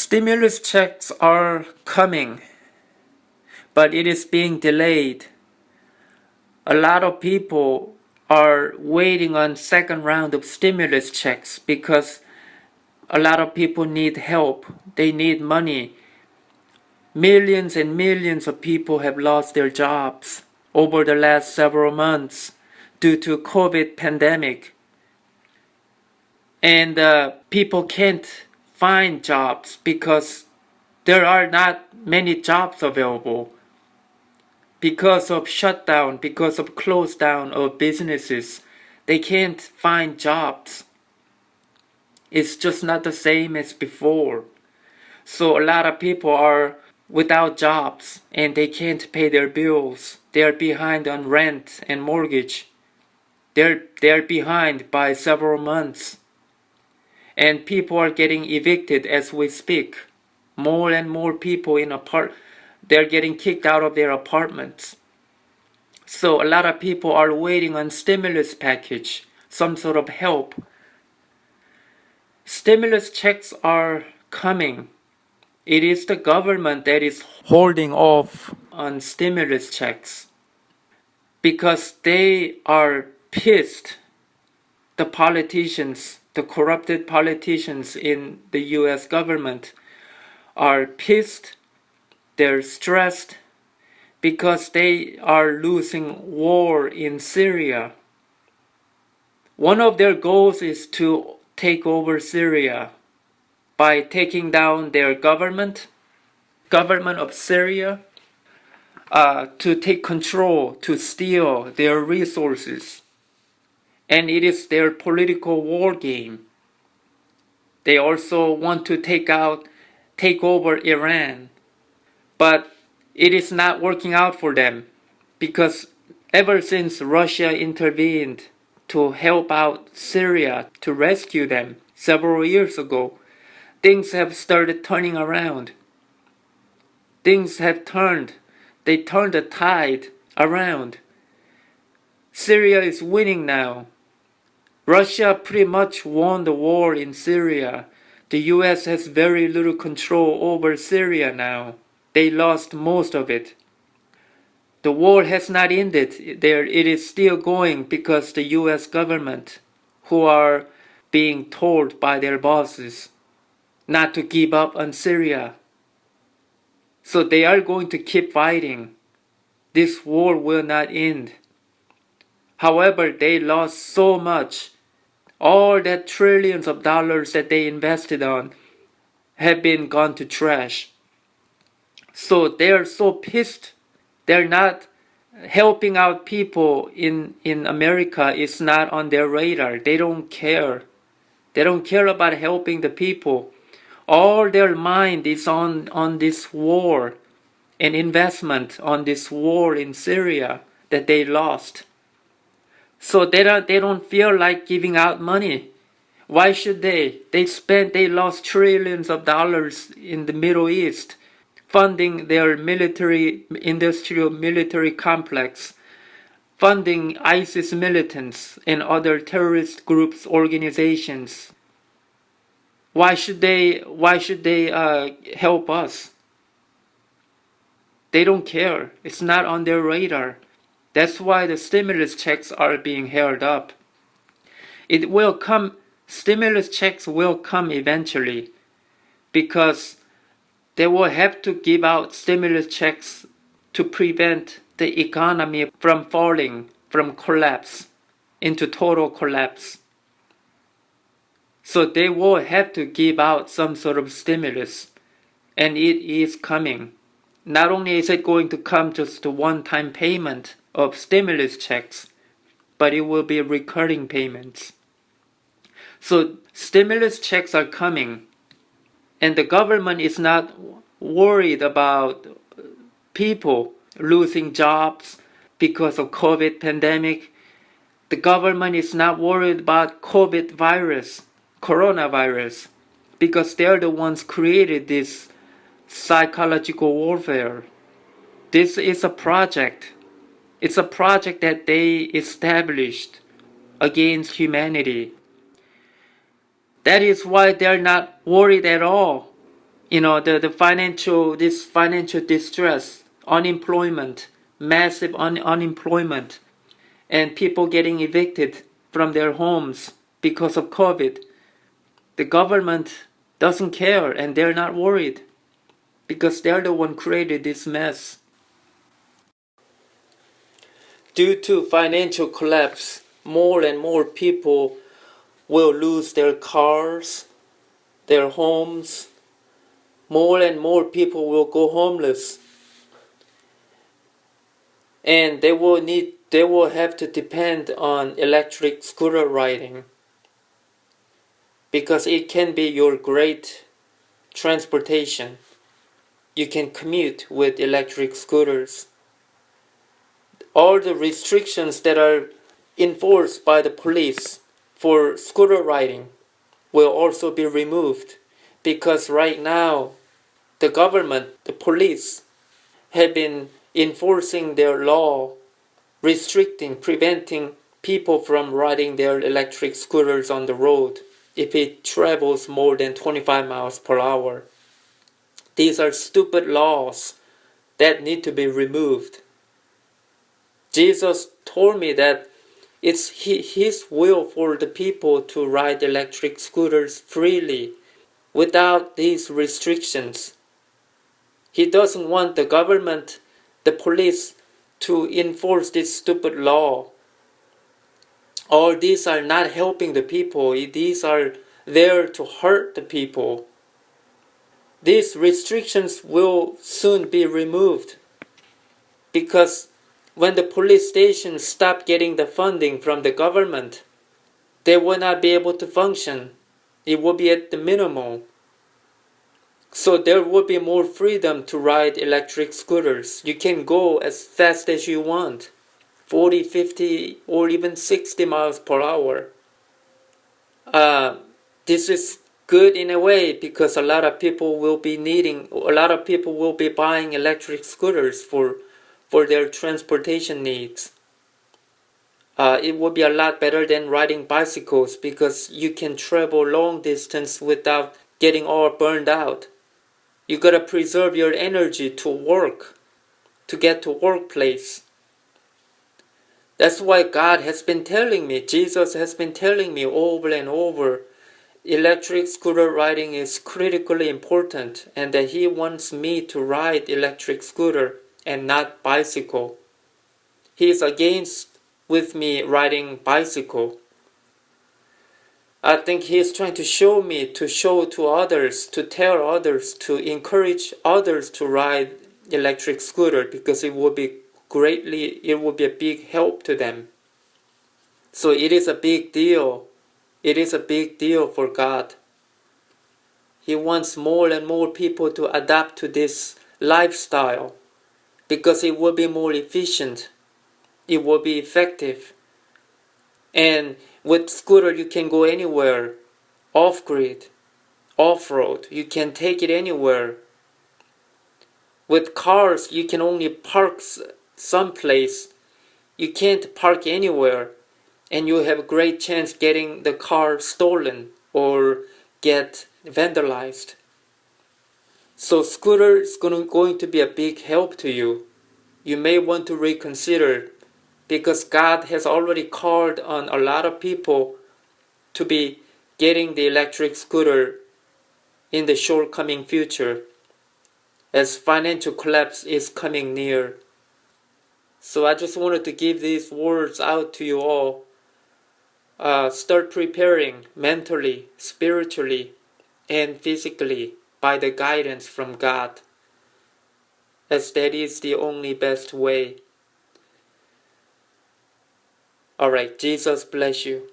Stimulus checks are coming, but it is being delayed. A lot of people are waiting on second round of stimulus checks because a lot of people need help. They need money. Millions and millions of people have lost their jobs over the last several months due to COVID pandemic. And people can't find jobs because there are not many jobs available. Because of shutdown, because of close down of businesses, they can't find jobs. It's just not the same as before. So a lot of people are without jobs and they can't pay their bills. They're behind on rent and mortgage. They're behind by several months. And people are getting evicted as we speak. More and more people they're getting kicked out of their apartments. So a lot of people are waiting on stimulus package, some sort of help. Stimulus checks are coming. It is the government that is holding off on stimulus checks because they are pissed. The politicians, the corrupted politicians in the US government are pissed. They're stressed because they are losing war in Syria. One of their goals is to take over Syria by taking down their government of Syria, to take control, to steal their resources. And it is their political war game. They also want to take over Iran. But it is not working out for them because ever since Russia intervened to help out Syria to rescue them several years ago, things have started turning around. Things have turned. They turned the tide around. Syria is winning now. Russia pretty much won the war in Syria. The US has very little control over Syria now. They lost most of it. The war has not ended. It is still going because the US government, who are being told by their bosses not to give up on Syria. So they are going to keep fighting. This war will not end. However, they lost so much. All that trillions of dollars that they invested on have been gone to trash. So they're so pissed. They're not helping out people in America. It's not on their radar. They don't care. They don't care about helping the people. All their mind is on this war and investment on this war in Syria that they lost. So they don't feel like giving out money. Why should they? They lost trillions of dollars in the Middle East funding their industrial military complex, funding ISIS militants and other terrorist groups, organizations. Why should they help us? They don't care. It's not on their radar. That's why the stimulus checks are being held up. It will come. Stimulus checks will come eventually because they will have to give out stimulus checks to prevent the economy from falling, from collapse, into total collapse. So they will have to give out some sort of stimulus, and it is coming. Not only is it going to come just a one-time payment of stimulus checks, but it will be recurring payments. So stimulus checks are coming, and the government is not worried about people losing jobs because of COVID pandemic. The government is not worried about coronavirus, because they're the ones created this psychological warfare. This is a project. It's a project that they established against humanity. That is why they're not worried at all this financial distress, unemployment, massive unemployment, and people getting evicted from their homes because of COVID. The government doesn't care and they're not worried because they're the one created this mess. Due to financial collapse, more and more people will lose their cars, their homes. More and more people will go homeless. And they will have to depend on electric scooter riding because it can be your great transportation. You can commute with electric scooters. All the restrictions that are enforced by the police for scooter riding will also be removed because right now the government, the police, have been enforcing their law, restricting, preventing people from riding their electric scooters on the road if it travels more than 25 miles per hour. These are stupid laws that need to be removed. Jesus told me that it's His will for the people to ride electric scooters freely without these restrictions. He doesn't want the government, the police, to enforce this stupid law. All these are not helping the people. These are there to hurt the people. These restrictions will soon be removed because when the police stations stop getting the funding from the government, they will not be able to function. It will be at the minimum. So there will be more freedom to ride electric scooters. You can go as fast as you want, 40, 50, or even 60 miles per hour. This is good in a way because a lot of people will be buying electric scooters for their transportation needs. It will be a lot better than riding bicycles because you can travel long distance without getting all burned out. You gotta preserve your energy to work, to get to workplace. That's why God has been telling me, Jesus has been telling me over and over, electric scooter riding is critically important and that He wants me to ride electric scooter and not bicycle. He is against with me riding bicycle. I think He is trying to show me, to show to others, to tell others, to encourage others to ride electric scooter because it will be a big help to them. So it is a big deal. It is a big deal for God. He wants more and more people to adapt to this lifestyle because it will be more efficient. It will be effective. And with scooter you can go anywhere, off-grid, off-road. You can take it anywhere. With cars you can only park someplace. You can't park anywhere. And you have a great chance getting the car stolen or get vandalized. So scooter is going to be a big help to you. You may want to reconsider because God has already called on a lot of people to be getting the electric scooter in the short coming future as financial collapse is coming near. So I just wanted to give these words out to you all. Start preparing mentally, spiritually, and physically by the guidance from God, as that is the only best way. Alright, Jesus bless you.